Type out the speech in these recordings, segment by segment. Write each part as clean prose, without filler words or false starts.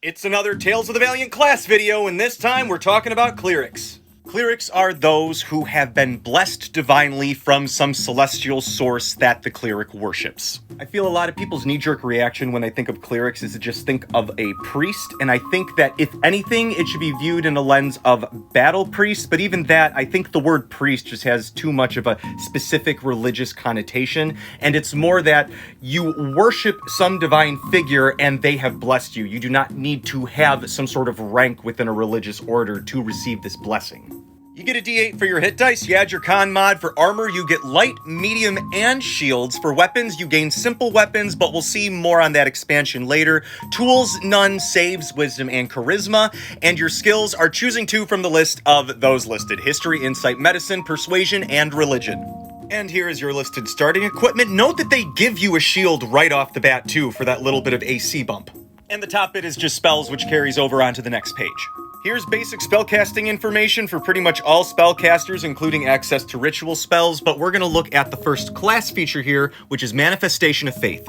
It's another Tales of the Valiant class video, and this time we're talking about clerics. Clerics are those who have been blessed divinely from some celestial source that the cleric worships. I feel a lot of people's knee-jerk reaction when they think of clerics is to just think of a priest, and I think that if anything, it should be viewed in a lens of battle priest, but even that, I think the word priest just has too much of a specific religious connotation, and it's more that you worship some divine figure and they have blessed you. You do not need to have some sort of rank within a religious order to receive this blessing. You get a d8 for your hit dice, you add your con mod. For armor, you get light, medium, and shields. For weapons, you gain simple weapons, but we'll see more on that expansion later. Tools, none, saves, wisdom, and charisma. And your skills are choosing two from the list of those listed: history, insight, medicine, persuasion, and religion. And here is your listed starting equipment. Note that they give you a shield right off the bat, too, for that little bit of AC bump. And the top bit is just spells, which carries over onto the next page. Here's basic spellcasting information for pretty much all spellcasters, including access to ritual spells, but we're going to look at the first class feature here, which is Manifestation of Faith.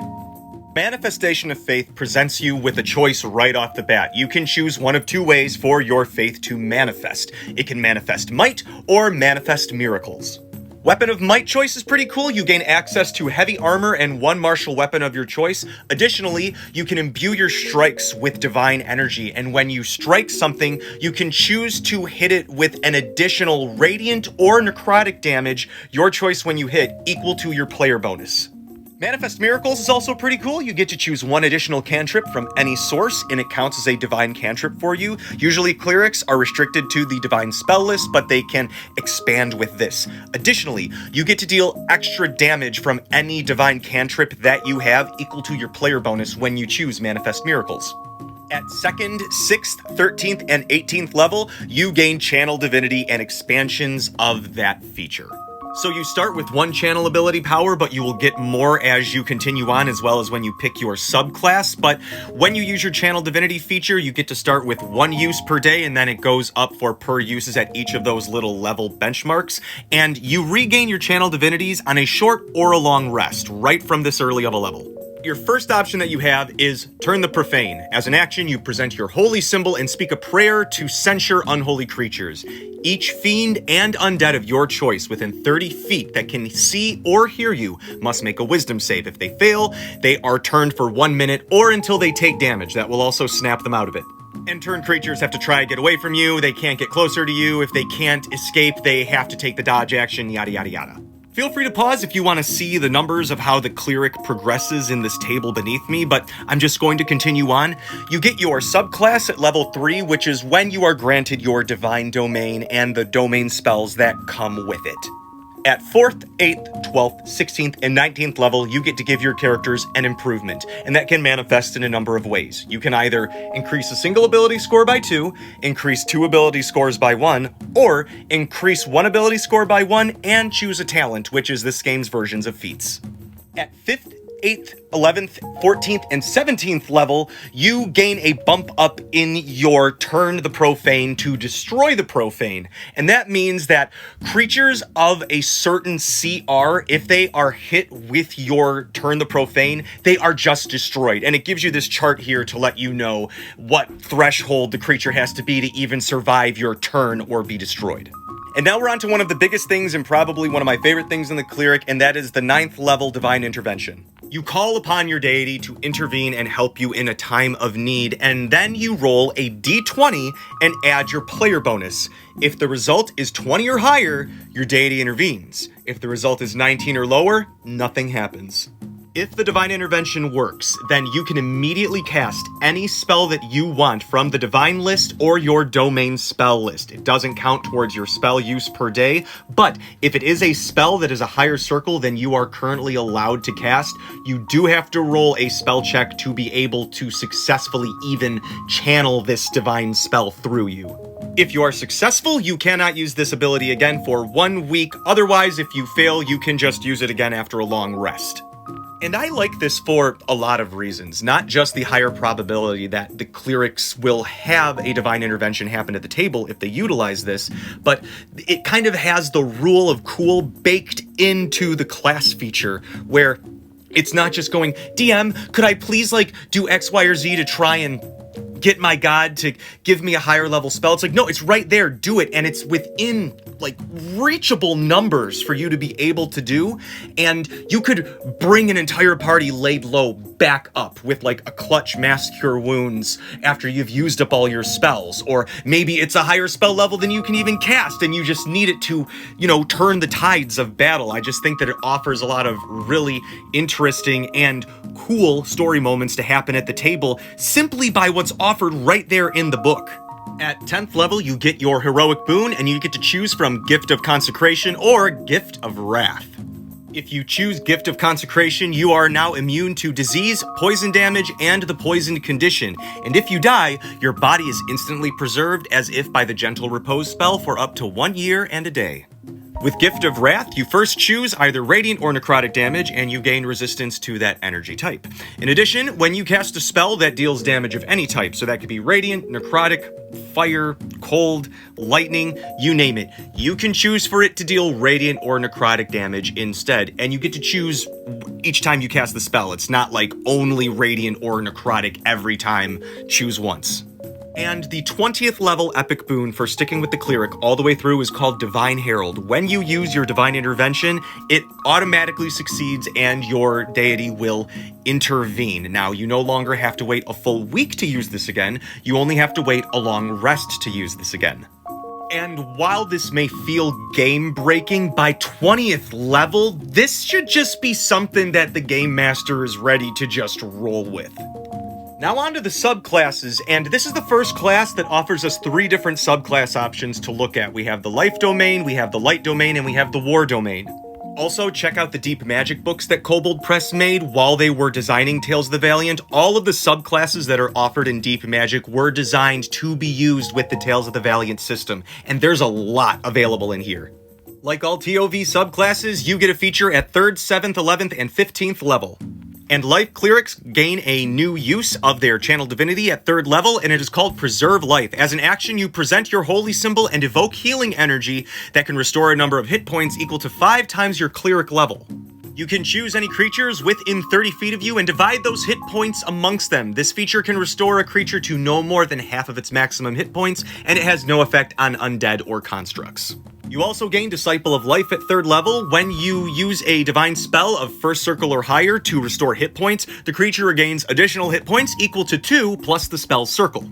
Manifestation of Faith presents you with a choice right off the bat. You can choose one of two ways for your faith to manifest. It can manifest might or manifest miracles. Weapon of might choice is pretty cool. You gain access to heavy armor and one martial weapon of your choice. Additionally, you can imbue your strikes with divine energy, and when you strike something, you can choose to hit it with an additional radiant or necrotic damage, your choice when you hit, equal to your player bonus. Manifest Miracles is also pretty cool. You get to choose one additional cantrip from any source, and it counts as a divine cantrip for you. Usually clerics are restricted to the divine spell list, but they can expand with this. Additionally, you get to deal extra damage from any divine cantrip that you have, equal to your player bonus when you choose Manifest Miracles. At 2nd, 6th, 13th, and 18th level, you gain Channel Divinity and expansions of that feature. So you start with one channel ability power, but you will get more as you continue on, as well as when you pick your subclass. But when you use your channel divinity feature, you get to start with one use per day, and then it goes up for per uses at each of those little level benchmarks. And you regain your channel divinities on a short or a long rest, right from this early of a level. Your first option that you have is Turn the Profane. As an action, you present your holy symbol and speak a prayer to censure unholy creatures. Each fiend and undead of your choice within 30 feet that can see or hear you must make a wisdom save. If they fail, they are turned for 1 minute or until they take damage. That will also snap them out of it. And turned creatures have to try to get away from you. They can't get closer to you. If they can't escape, they have to take the dodge action, yada yada yada. Feel free to pause if you want to see the numbers of how the cleric progresses in this table beneath me, but I'm just going to continue on. You get your subclass at level 3, which is when you are granted your divine domain and the domain spells that come with it. At 4th, 8th, 12th, 16th, and 19th level, you get to give your characters an improvement, and that can manifest in a number of ways. You can either increase a single ability score by 2, increase 2 ability scores by 1, or increase 1 ability score by 1 and choose a talent, which is this game's versions of feats. At 5th, 8th, 11th, 14th, and 17th level, you gain a bump up in your Turn the Profane to Destroy the Profane. And that means that creatures of a certain CR, if they are hit with your Turn the Profane, they are just destroyed. And it gives you this chart here to let you know what threshold the creature has to be to even survive your turn or be destroyed. And now we're on to one of the biggest things and probably one of my favorite things in the cleric, and that is the 9th level Divine Intervention. You call upon your deity to intervene and help you in a time of need, and then you roll a d20 and add your player bonus. If the result is 20 or higher, your deity intervenes. If the result is 19 or lower, nothing happens. If the Divine Intervention works, then you can immediately cast any spell that you want from the Divine list or your domain spell list. It doesn't count towards your spell use per day, but if it is a spell that is a higher circle than you are currently allowed to cast, you do have to roll a spell check to be able to successfully even channel this divine spell through you. If you are successful, you cannot use this ability again for 1 week. Otherwise, if you fail, you can just use it again after a long rest. And I like this for a lot of reasons, not just the higher probability that the clerics will have a divine intervention happen at the table if they utilize this, but it kind of has the rule of cool baked into the class feature where it's not just going, DM, could I please do X, Y, or Z to try and get my god to give me a higher level spell. It's like, no, it's right there, do it. And it's within like reachable numbers for you to be able to do. And you could bring an entire party laid low back up with like a clutch mass cure wounds after you've used up all your spells. Or maybe it's a higher spell level than you can even cast and you just need it to, you know, turn the tides of battle. I just think that it offers a lot of really interesting and cool story moments to happen at the table simply by what's offered right there in the book. At 10th level, you get your heroic boon, and you get to choose from Gift of Consecration or Gift of Wrath. If you choose Gift of Consecration, you are now immune to disease, poison damage, and the poisoned condition. And if you die, your body is instantly preserved as if by the Gentle Repose spell for up to 1 year and a day. With Gift of Wrath, you first choose either Radiant or Necrotic damage, and you gain resistance to that energy type. In addition, when you cast a spell that deals damage of any type, so that could be Radiant, Necrotic, Fire, Cold, Lightning, you name it, you can choose for it to deal Radiant or Necrotic damage instead, and you get to choose each time you cast the spell. It's not like only Radiant or Necrotic every time, choose once. And the 20th level epic boon for sticking with the Cleric all the way through is called Divine Herald. When you use your Divine Intervention, it automatically succeeds and your deity will intervene. Now, you no longer have to wait a full week to use this again, you only have to wait a long rest to use this again. And while this may feel game-breaking, by 20th level, this should just be something that the Game Master is ready to just roll with. Now on to the subclasses, and this is the first class that offers us 3 different subclass options to look at. We have the Life Domain, we have the Light Domain, and we have the War Domain. Also, check out the Deep Magic books that Kobold Press made while they were designing Tales of the Valiant. All of the subclasses that are offered in Deep Magic were designed to be used with the Tales of the Valiant system, and there's a lot available in here. Like all ToV subclasses, you get a feature at 3rd, 7th, 11th, and 15th level. And Life Clerics gain a new use of their Channel Divinity at 3rd level, and it is called Preserve Life. As an action, you present your holy symbol and evoke healing energy that can restore a number of hit points equal to 5 times your Cleric level. You can choose any creatures within 30 feet of you and divide those hit points amongst them. This feature can restore a creature to no more than half of its maximum hit points, and it has no effect on undead or constructs. You also gain Disciple of Life at 3rd level. When you use a divine spell of 1st circle or higher to restore hit points, the creature regains additional hit points equal to 2 plus the spell's circle.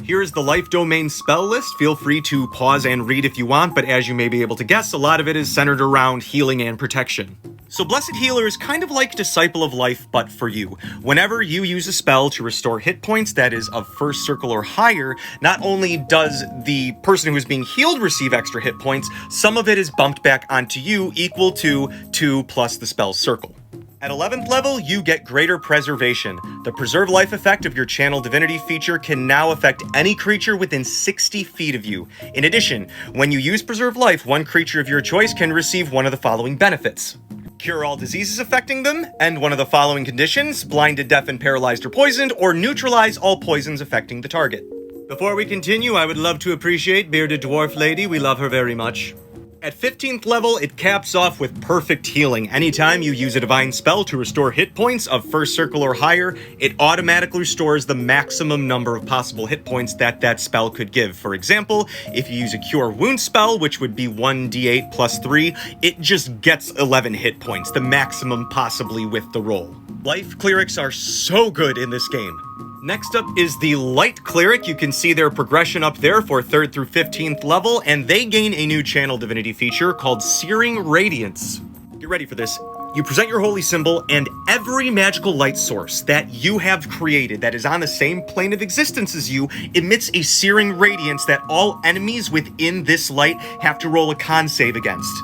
Here is the Life Domain spell list. Feel free to pause and read if you want, but as you may be able to guess, a lot of it is centered around healing and protection. So Blessed Healer is kind of like Disciple of Life, but for you. Whenever you use a spell to restore hit points that is of 1st circle or higher, not only does the person who is being healed receive extra hit points, some of it is bumped back onto you equal to 2 plus the spell's circle. At 11th level, you get Greater Preservation. The Preserve Life effect of your Channel Divinity feature can now affect any creature within 60 feet of you. In addition, when you use Preserve Life, one creature of your choice can receive one of the following benefits: cure all diseases affecting them, end one of the following conditions: blinded, deafened, paralyzed, or poisoned, or neutralize all poisons affecting the target. Before we continue, I would love to appreciate Bearded Dwarf Lady. We love her very much. At 15th level, it caps off with Perfect Healing. Anytime you use a divine spell to restore hit points of 1st circle or higher, it automatically restores the maximum number of possible hit points that that spell could give. For example, if you use a Cure Wound spell, which would be 1d8 plus 3, it just gets 11 hit points, the maximum possibly with the roll. Life Clerics are so good in this game. Next up is the Light Cleric. You can see their progression up there for 3rd through 15th level, and they gain a new Channel Divinity feature called Searing Radiance. Get ready for this. You present your holy symbol, and every magical light source that you have created that is on the same plane of existence as you emits a searing radiance that all enemies within this light have to roll a con save against.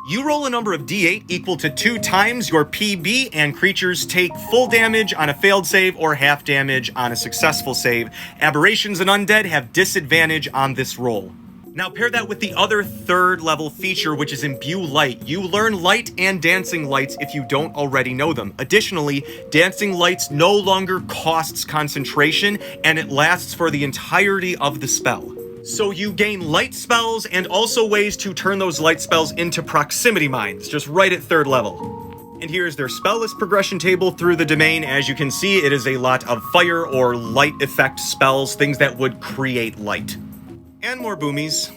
You roll a number of d8 equal to 2 times your PB, and creatures take full damage on a failed save or half damage on a successful save. Aberrations and undead have disadvantage on this roll. Now pair that with the other 3rd level feature, which is Imbue Light. You learn Light and Dancing Lights if you don't already know them. Additionally, Dancing Lights no longer costs concentration, and it lasts for the entirety of the spell. So you gain light spells and also ways to turn those light spells into proximity mines, just right at 3rd level. And here's their spell list progression table through the domain. As you can see, it is a lot of fire or light effect spells, things that would create light. And more boomies.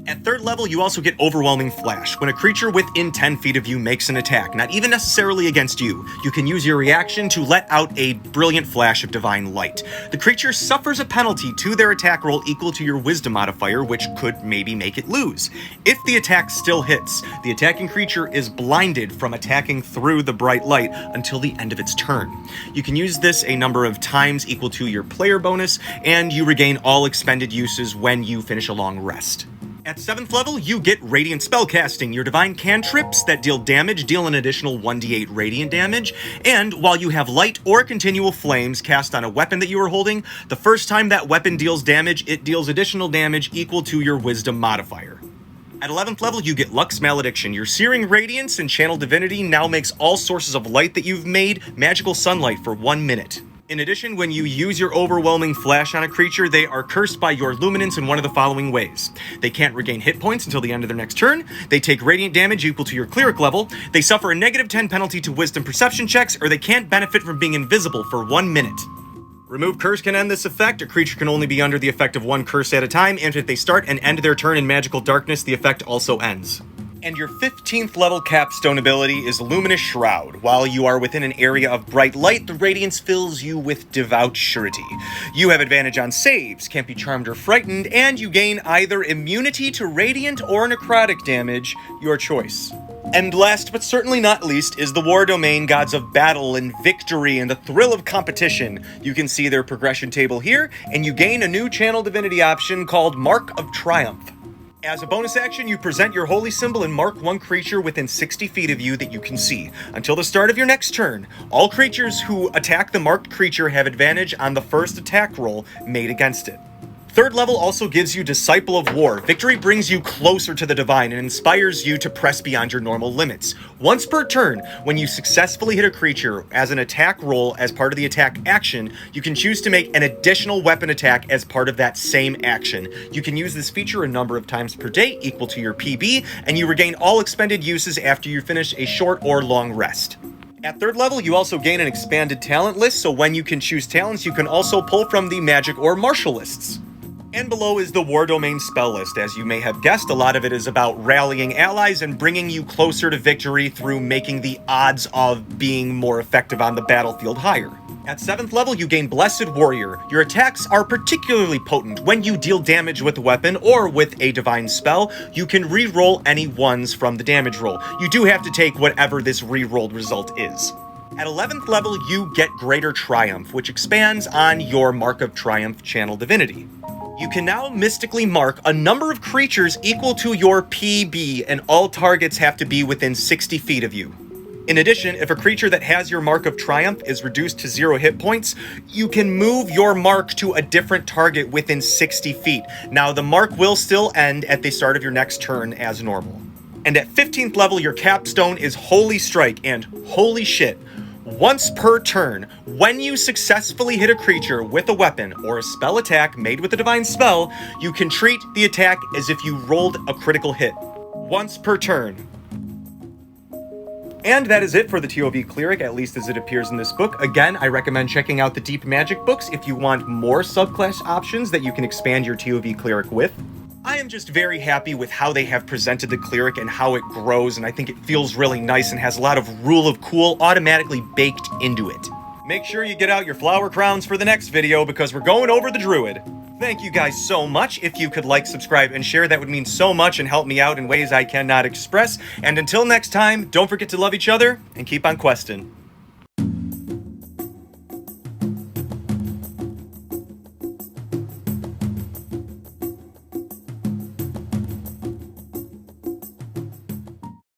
At 3rd level, you also get Overwhelming Flash. When a creature within 10 feet of you makes an attack, not even necessarily against you, you can use your reaction to let out a brilliant flash of divine light. The creature suffers a penalty to their attack roll equal to your wisdom modifier, which could maybe make it lose. If the attack still hits, the attacking creature is blinded from attacking through the bright light until the end of its turn. You can use this a number of times equal to your player bonus, and you regain all expended uses when you finish a long rest. At 7th level, you get Radiant Spellcasting. Your divine cantrips that deal damage deal an additional 1d8 radiant damage, and while you have light or continual flames cast on a weapon that you are holding, the first time that weapon deals damage, it deals additional damage equal to your wisdom modifier. At 11th level, you get Lux Malediction. Your Searing Radiance and Channel Divinity now makes all sources of light that you've made magical sunlight for 1 minute. In addition, when you use your Overwhelming Flash on a creature, they are cursed by your luminance in one of the following ways. They can't regain hit points until the end of their next turn, they take radiant damage equal to your cleric level, they suffer a -10 penalty to wisdom perception checks, or they can't benefit from being invisible for 1 minute. Remove curse can end this effect. A creature can only be under the effect of one curse at a time, and if they start and end their turn in magical darkness, the effect also ends. And your 15th level capstone ability is Luminous Shroud. While you are within an area of bright light, the radiance fills you with devout surety. You have advantage on saves, can't be charmed or frightened, and you gain either immunity to radiant or necrotic damage, your choice. And last but certainly not least is the War Domain Gods of Battle and Victory and the Thrill of Competition. You can see their progression table here, and you gain a new Channel Divinity option called Mark of Triumph. As a bonus action, you present your holy symbol and mark one creature within 60 feet of you that you can see. Until the start of your next turn, all creatures who attack the marked creature have advantage on the first attack roll made against it. 3rd level also gives you Disciple of War. Victory brings you closer to the divine and inspires you to press beyond your normal limits. Once per turn, when you successfully hit a creature as an attack roll as part of the attack action, you can choose to make an additional weapon attack as part of that same action. You can use this feature a number of times per day, equal to your PB, and you regain all expended uses after you finish a short or long rest. At 3rd level, you also gain an expanded talent list, so when you can choose talents, you can also pull from the magic or martial lists. And below is the War Domain spell list. As you may have guessed, a lot of it is about rallying allies and bringing you closer to victory through making the odds of being more effective on the battlefield higher. At 7th level, you gain Blessed Warrior. Your attacks are particularly potent. When you deal damage with a weapon or with a divine spell, you can re-roll any ones from the damage roll. You do have to take whatever this re-rolled result is. At 11th level, you get Greater Triumph, which expands on your Mark of Triumph Channel Divinity. You can now mystically mark a number of creatures equal to your PB, and all targets have to be within 60 feet of you. In addition, if a creature that has your Mark of Triumph is reduced to 0 hit points, you can move your mark to a different target within 60 feet. Now, the mark will still end at the start of your next turn as normal. And at 15th level, your capstone is Holy Strike, and holy shit, once per turn, when you successfully hit a creature with a weapon or a spell attack made with a divine spell, you can treat the attack as if you rolled a critical hit. Once per turn. And that is it for the ToV Cleric, at least as it appears in this book. Again, I recommend checking out the Deep Magic books if you want more subclass options that you can expand your ToV Cleric with. I am just very happy with how they have presented the Cleric and how it grows, and I think it feels really nice and has a lot of Rule of Cool automatically baked into it. Make sure you get out your flower crowns for the next video because we're going over the Druid. Thank you guys so much. If you could like, subscribe, and share, that would mean so much and help me out in ways I cannot express. And until next time, don't forget to love each other and keep on questing.